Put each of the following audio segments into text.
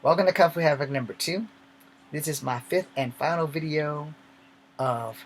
Welcome to Kung Fu Havoc number 2. This is my fifth and final video of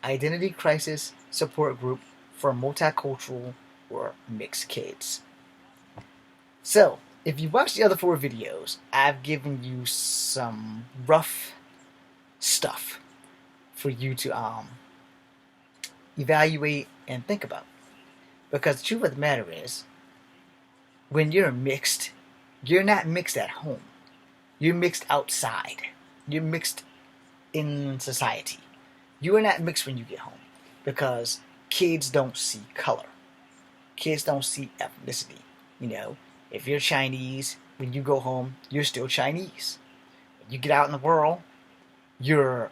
Identity Crisis Support Group for Multicultural or Mixed Kids. So, if you watched the other 4 videos, I've given you some rough stuff for you to evaluate and think about. Because the truth of the matter is, when you're mixed, you're not mixed at home. You're mixed outside. You're mixed in society. You are not mixed when you get home because kids don't see color. Kids don't see ethnicity. You know, if you're Chinese, when you go home, you're still Chinese. When you get out in the world, you're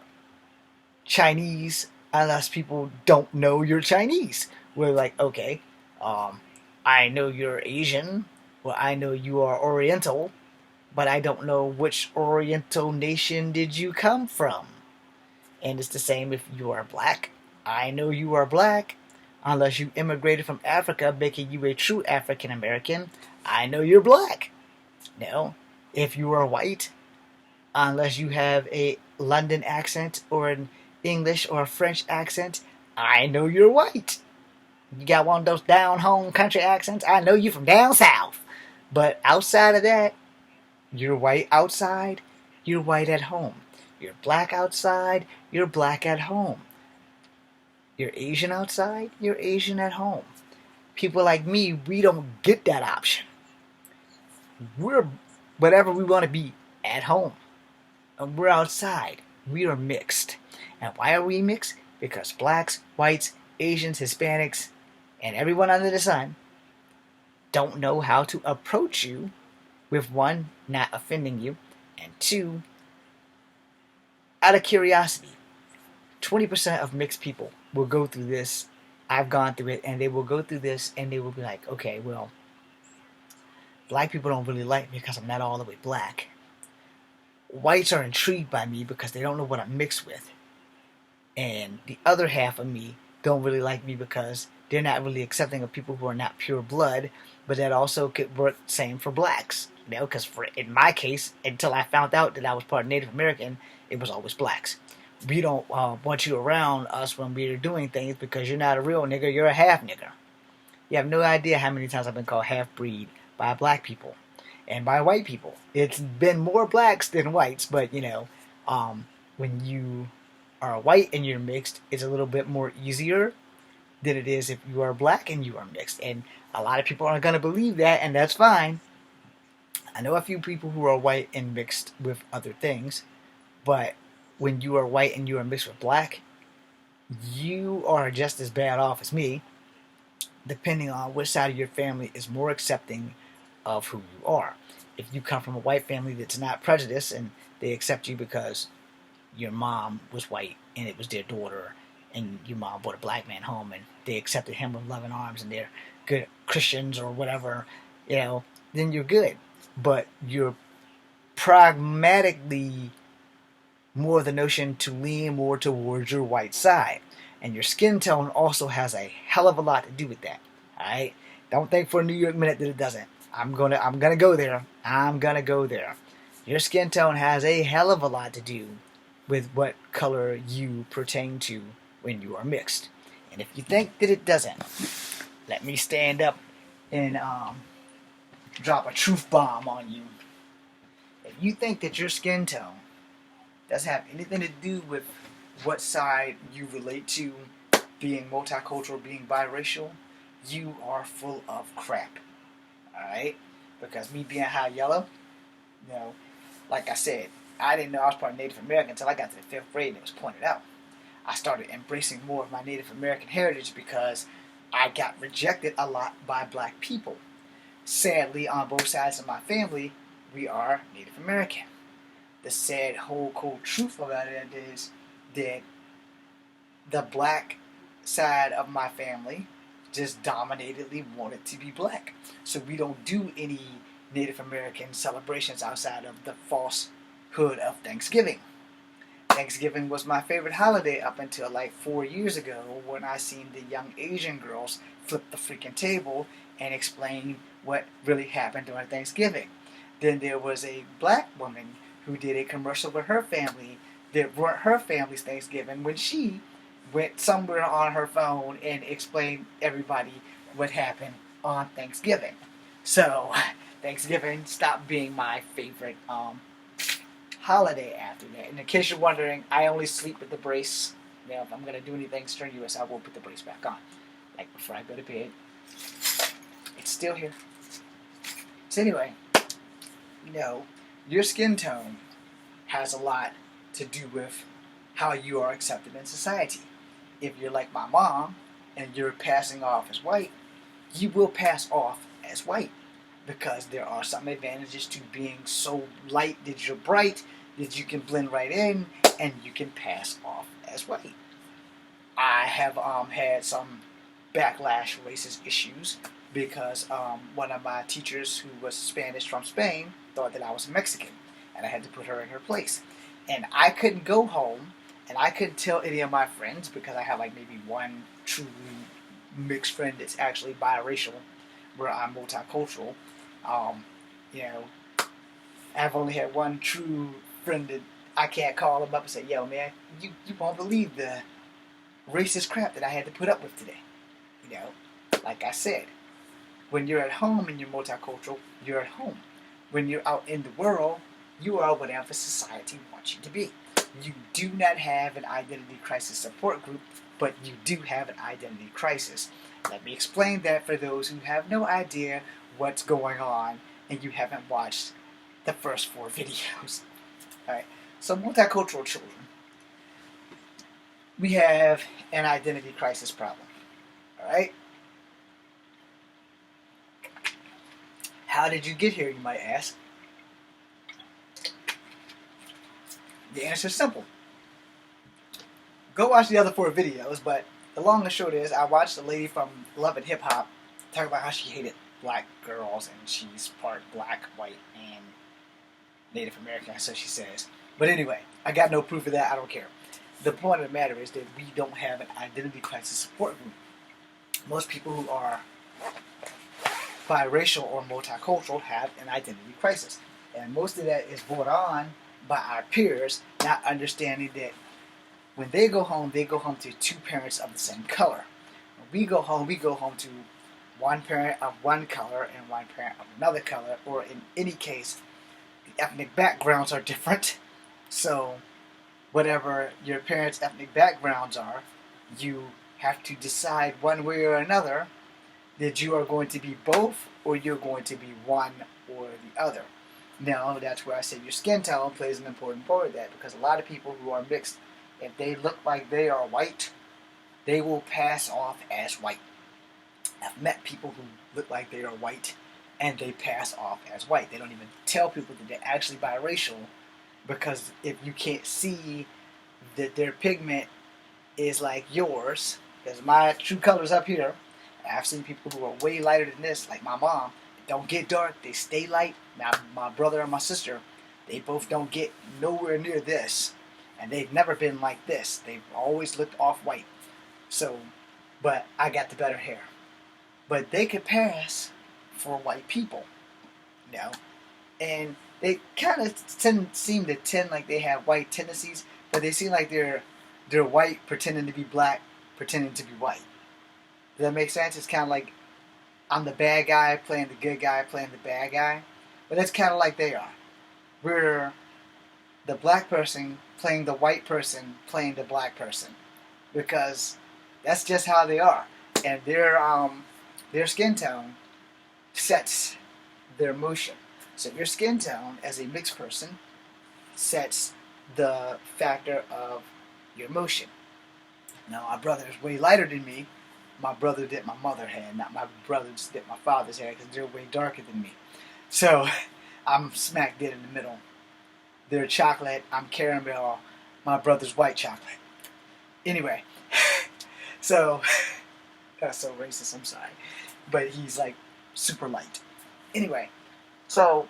Chinese unless people don't know you're Chinese. We're like, okay, I know you're Asian, or I know you are Oriental, but I don't know which Oriental nation did you come from. And it's the same if you are black. I know you are black, unless you immigrated from Africa, making you a true African American. I know you're black. No, if you are white, unless you have a London accent or an English or a French accent, I know you're white. You got one of those down home country accents, I know you from down south. But outside of that, you're white outside, you're white at home. You're black outside, you're black at home. You're Asian outside, you're Asian at home. People like me, we don't get that option. We're whatever we want to be at home. And we're outside. We are mixed. And why are we mixed? Because blacks, whites, Asians, Hispanics, and everyone under the sun don't know how to approach you with one, not offending you, and two, out of curiosity. 20% of mixed people will go through this. I've gone through it, and they will go through this, and they will be like, okay, well, black people don't really like me because I'm not all the way black. Whites are intrigued by me because they don't know what I'm mixed with. And the other half of me don't really like me because they're not really accepting of people who are not pure blood, but that also could work same for blacks. You know, because in my case, until I found out that I was part Native American, it was always blacks. We don't want you around us when we're doing things because you're not a real nigger, you're a half nigger. You have no idea how many times I've been called half breed by black people and by white people. It's been more blacks than whites, but when you are white and you're mixed, it's a little bit more easier than it is if you are black and you are mixed. And a lot of people aren't going to believe that, and that's fine. I know a few people who are white and mixed with other things, but when you are white and you are mixed with black, you are just as bad off as me, depending on which side of your family is more accepting of who you are. If you come from a white family that's not prejudiced and they accept you because your mom was white and it was their daughter, and your mom brought a black man home and they accepted him with loving arms and they're good Christians or whatever, then you're good. But you're pragmatically more the notion to lean more towards your white side. And your skin tone also has a hell of a lot to do with that. Alright? Don't think for a New York minute that it doesn't. I'm gonna go there. I'm gonna go there. Your skin tone has a hell of a lot to do with what color you pertain to when you are mixed. And if you think that it doesn't, let me stand up and drop a truth bomb on you. If you think that your skin tone doesn't have anything to do with what side you relate to, being multicultural, being biracial, you are full of crap. Alright? Because me being high yellow, like I said, I didn't know I was part of Native American until I got to the 5th grade and it was pointed out. I started embracing more of my Native American heritage because I got rejected a lot by black people. Sadly, on both sides of my family, we are Native American. The sad, whole, cold truth about it is that the black side of my family just dominatedly wanted to be black. So we don't do any Native American celebrations outside of the falsehood of Thanksgiving. Thanksgiving was my favorite holiday up until like 4 years ago when I seen the young Asian girls flip the freaking table and explain what really happened during Thanksgiving. Then there was a black woman who did a commercial with her family that weren't her family's Thanksgiving when she went somewhere on her phone and explained everybody what happened on Thanksgiving. So Thanksgiving stopped being my favorite holiday after that. And in case you're wondering, I only sleep with the brace. You know, if I'm gonna do anything strenuous, I will put the brace back on, like before I go to bed. It's still here. So anyway, your skin tone has a lot to do with how you are accepted in society. If you're like my mom and you're passing off as white, you will pass off as white because there are some advantages to being so light that you're bright that you can blend right in and you can pass off as white. I have had some backlash racist issues because one of my teachers who was Spanish from Spain thought that I was Mexican and I had to put her in her place. And I couldn't go home and I couldn't tell any of my friends because I have like maybe one truly mixed friend that's actually biracial where I'm multicultural. You know, I've only had one true friend that I can't call him up and say, yo man, you won't believe the racist crap that I had to put up with today. You know, like I said, when you're at home and you're multicultural, you're at home. When you're out in the world, you are whatever society wants you to be. You do not have an identity crisis support group, but you do have an identity crisis. Let me explain that for those who have no idea what's going on and you haven't watched the first 4 videos. Alright, so multicultural children, we have an identity crisis problem. Alright? How did you get here, you might ask? The answer is simple. Go watch the other 4 videos, but the long and short is I watched a lady from Love and Hip Hop talk about how she hated black girls and she's part black, white, and Native American, so she says. But anyway, I got no proof of that, I don't care. The point of the matter is that we don't have an identity crisis support group. Most people who are biracial or multicultural have an identity crisis. And most of that is brought on by our peers not understanding that when they go home to 2 parents of the same color. When we go home to one parent of one color and one parent of another color, or in any case, the ethnic backgrounds are different. So whatever your parents' ethnic backgrounds are, you have to decide one way or another that you are going to be both or you're going to be one or the other. Now, that's where I say your skin tone plays an important part of that, because a lot of people who are mixed, if they look like they are white, they will pass off as white. I've met people who look like they are white and they pass off as white. They don't even tell people that they're actually biracial, because if you can't see that their pigment is like yours, because my true color is up here. I've seen people who are way lighter than this, like my mom. They don't get dark, they stay light. Now, my brother and my sister, they both don't get nowhere near this. And they've never been like this. They've always looked off-white. So, but I got the better hair. But they could pass for white people, you know. And they kind of seem to tend like they have white tendencies, but they seem like they're white pretending to be black, pretending to be white. Does that make sense? It's kind of like I'm the bad guy playing the good guy playing the bad guy. But that's kind of like they are. We're the black person playing the white person playing the black person, because that's just how they are. And their skin tone sets their motion. So your skin tone as a mixed person sets the factor of your motion. Now, my brother is way lighter than me. My brother that my mother had, not my brothers that my father's had, because they're way darker than me. So I'm smack dead in the middle. They're chocolate, I'm caramel, my brother's white chocolate. Anyway, so that's so racist, I'm sorry. But he's like super light. Anyway, so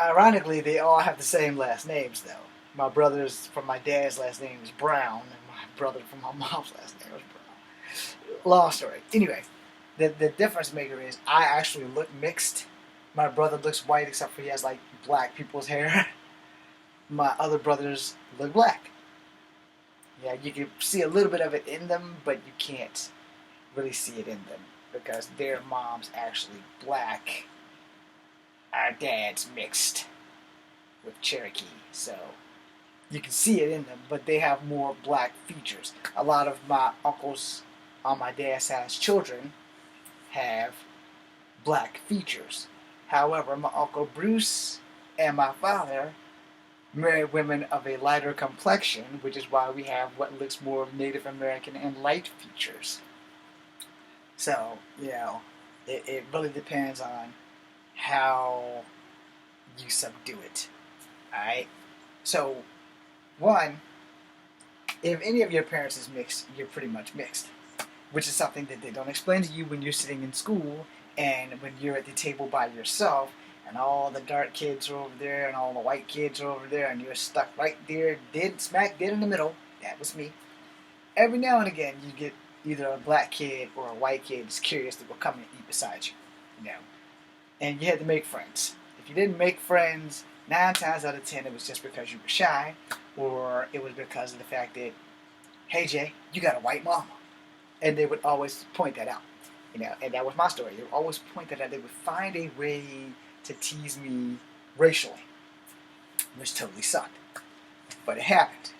ironically, they all have the same last names though. My brother's from my dad's last name is Brown, and my brother from my mom's last name was Brown. Long story. Anyway, the difference maker is I actually look mixed My brother looks white except for he has like black people's hair. My other brothers look black. Yeah, you can see a little bit of it in them, but you can't really see it in them because their mom's actually black. Our dad's mixed with Cherokee, so you can see it in them, but they have more black features. A lot of my uncles on my dad's side's children have black features. However, my Uncle Bruce and my father married women of a lighter complexion, which is why we have what looks more Native American and light features. So, it really depends on how you subdue it. Alright? So, one, if any of your parents is mixed, you're pretty much mixed. Which is something that they don't explain to you when you're sitting in school and when you're at the table by yourself and all the dark kids are over there and all the white kids are over there and you're stuck right there, smack dead in the middle. That was me. Every now and again you get either a black kid or a white kid that's curious to go come and eat beside you. And you had to make friends. If you didn't make friends, 9 times out of 10 it was just because you were shy, or it was because of the fact that, hey Jay, you got a white mama. And they would always point that out. And that was my story. They would always point that out. They would find a way to tease me racially, which totally sucked. But it happened.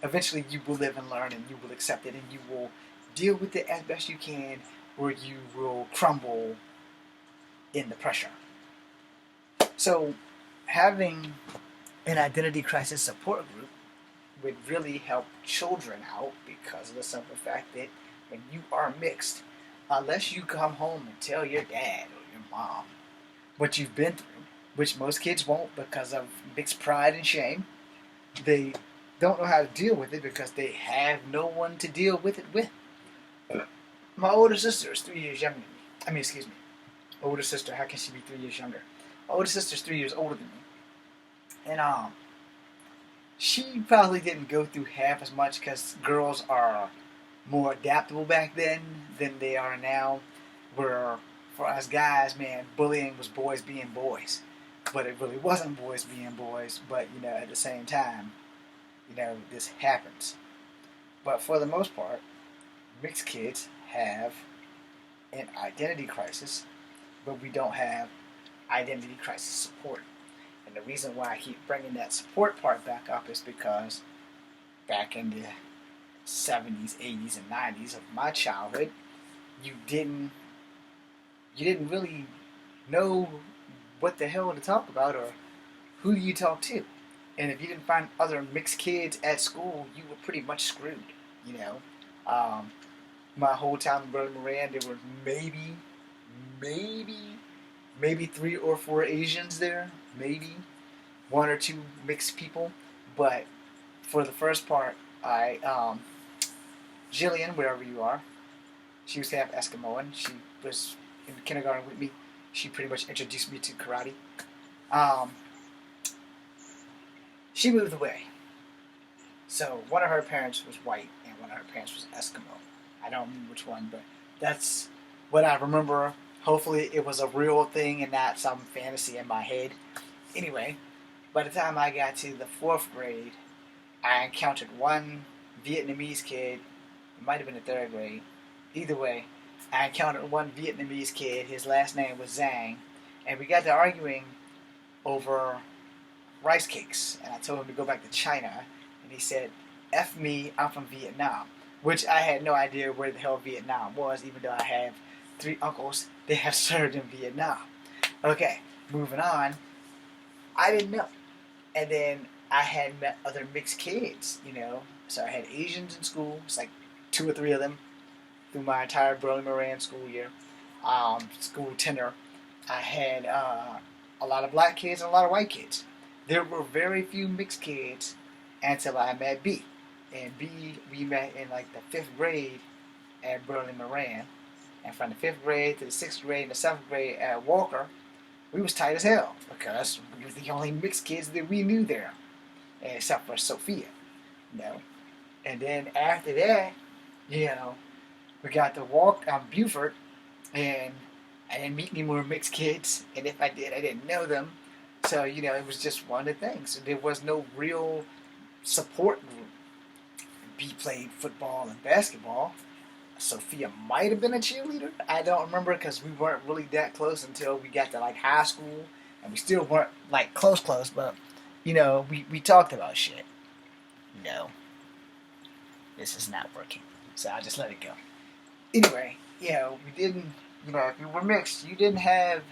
Eventually you will live and learn and you will accept it and you will deal with it as best you can, or you will crumble in the pressure. So having an identity crisis support group would really help children out because of the simple fact that when you are mixed, unless you come home and tell your dad or your mom what you've been through, which most kids won't because of mixed pride and shame, they don't know how to deal with it because they have no one to deal with it with. My older sister is 3 years younger than me. Older sister, how can she be 3 years younger? My older sister's 3 years older than me. And she probably didn't go through half as much because girls are more adaptable back then than they are now. Where for us guys, man, bullying was boys being boys. But it really wasn't boys being boys. But, at the same time, this happens. But for the most part, mixed kids have an identity crisis, but we don't have identity crisis support. And the reason why I keep bringing that support part back up is because back in the 70s, 80s, and 90s of my childhood, you didn't really know what the hell to talk about or who you talk to. And if you didn't find other mixed kids at school, you were pretty much screwed, My whole time in Berlin Moran, there were maybe 3 or 4 Asians there, maybe 1 or 2 mixed people. But for the first part, Jillian, wherever you are, she was half Eskimoan. She was in kindergarten with me. She pretty much introduced me to karate. She moved away. So one of her parents was white and one of her parents was Eskimo. I don't remember which one, but that's what I remember. Hopefully it was a real thing and not some fantasy in my head. Anyway, by the time I got to the 4th grade, I encountered one Vietnamese kid. It might have been the 3rd grade. Either way, I encountered one Vietnamese kid. His last name was Zhang. And we got to arguing over rice cakes. And I told him to go back to China. And he said, F me, I'm from Vietnam. Which I had no idea where the hell Vietnam was, even though I have 3 uncles that have served in Vietnam. Okay, moving on. I didn't know. And then I had met other mixed kids, So I had Asians in school. It's like 2 or 3 of them through my entire Berlin Moran school year, school tenure. I had a lot of black kids and a lot of white kids. There were very few mixed kids until I met B. And B, we met in like the 5th grade at Berlin Moran. And from the 5th grade to the 6th grade and the 7th grade at Walker, we was tight as hell because we were the only mixed kids that we knew there, except for Sophia, And then after that, we got to walk on Buford, and I didn't meet any more mixed kids, and if I did, I didn't know them. So, it was just one of the things. There was no real support group. B played football and basketball. Sophia might have been a cheerleader. I don't remember because we weren't really that close until we got to like high school, and we still weren't like close, but we talked about shit. No, this is not working. So I just let it go. Anyway, we didn't, if you were mixed, you didn't have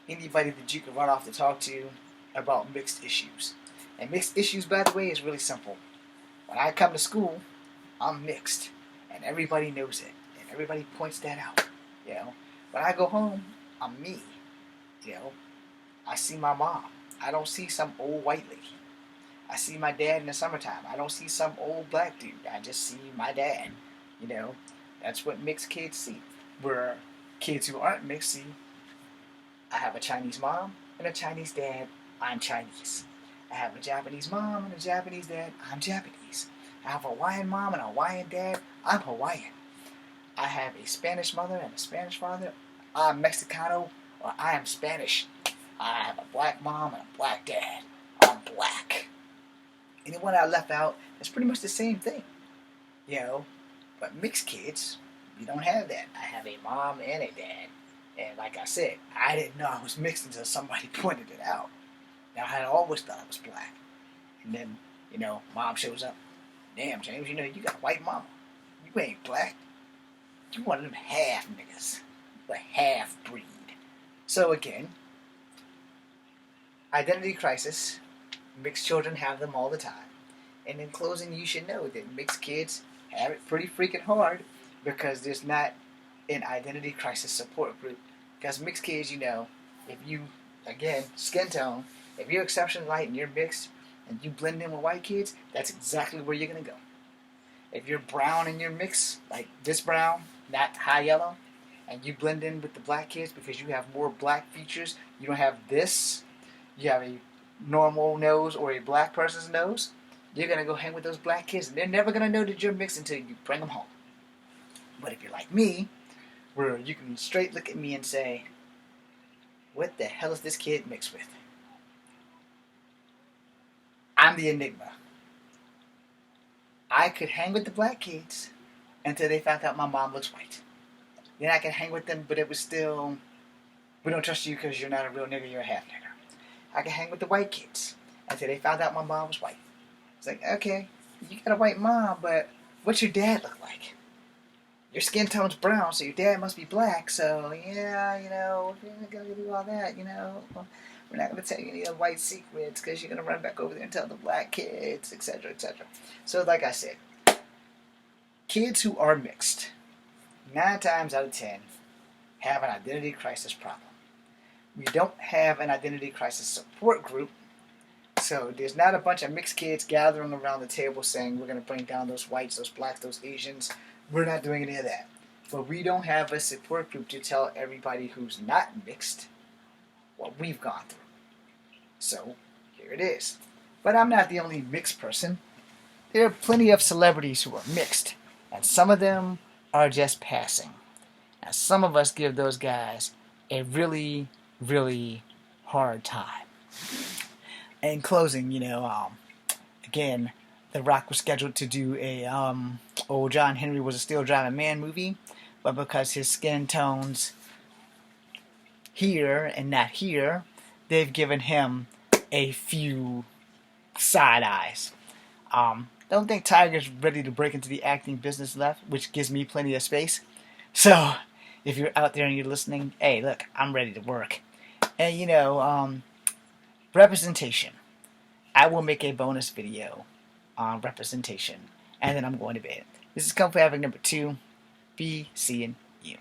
anybody that you could run off to talk to about mixed issues. And mixed issues, by the way, is really simple. When I come to school, I'm mixed. And everybody knows it. And everybody points that out. When I go home, I'm me. I see my mom. I don't see some old white lady. I see my dad in the summertime. I don't see some old black dude. I just see my dad. That's what mixed kids see. Where kids who aren't mixed see, I have a Chinese mom and a Chinese dad. I'm Chinese. I have a Japanese mom and a Japanese dad. I'm Japanese. I have a Hawaiian mom and a Hawaiian dad. I'm Hawaiian. I have a Spanish mother and a Spanish father. I'm Mexicano or I am Spanish. I have a black mom and a black dad. I'm black. Anyone I left out, it's pretty much the same thing. But mixed kids, you don't have that. I have a mom and a dad. And like I said, I didn't know I was mixed until somebody pointed it out. Now, I had always thought I was black. And then, mom shows up. Damn, James, you got a white mama. You ain't black. You one of them half niggas. The half breed. So again, identity crisis. Mixed children have them all the time. And in closing, you should know that mixed kids have it pretty freaking hard because there's not an identity crisis support group. Because mixed kids, if you, again, skin tone, if you're exception light and you're mixed and you blend in with white kids, that's exactly where you're going to go. If you're brown and you're mixed, like this brown, not high yellow, and you blend in with the black kids because you have more black features, you don't have this, you have a normal nose or a black person's nose, you're going to go hang with those black kids and they're never going to know that you're mixed until you bring them home. But if you're like me, where you can straight look at me and say, what the hell is this kid mixed with? I'm the enigma. I could hang with the black kids until they found out my mom looks white. Then I could hang with them, but it was still, we don't trust you because you're not a real nigger, you're a half nigger. I could hang with the white kids until they found out my mom was white. It's like, okay, you got a white mom, but what's your dad look like? Your skin tone's brown, so your dad must be black, so yeah, if you're not going to do all that, we're not going to tell you any of the white secrets because you're going to run back over there and tell the black kids, etc., etc. So like I said, kids who are mixed, 9 times out of 10, have an identity crisis problem. We don't have an identity crisis support group, so there's not a bunch of mixed kids gathering around the table saying we're going to bring down those whites, those blacks, those Asians. We're not doing any of that. But we don't have a support group to tell everybody who's not mixed what we've gone through. So, here it is. But I'm not the only mixed person. There are plenty of celebrities who are mixed, and some of them are just passing. And some of us give those guys a really, really hard time. In closing, again, The Rock was scheduled to do a John Henry Was a Still Driving Man movie, but because his skin tone's here and not here, they've given him a few side eyes. Don't think Tiger's ready to break into the acting business left, which gives me plenty of space. So, if you're out there and you're listening, hey, look, I'm ready to work. And representation. I will make a bonus video on representation, and then I'm going to bed. This is Comfort Havoc number 2. Be seeing you.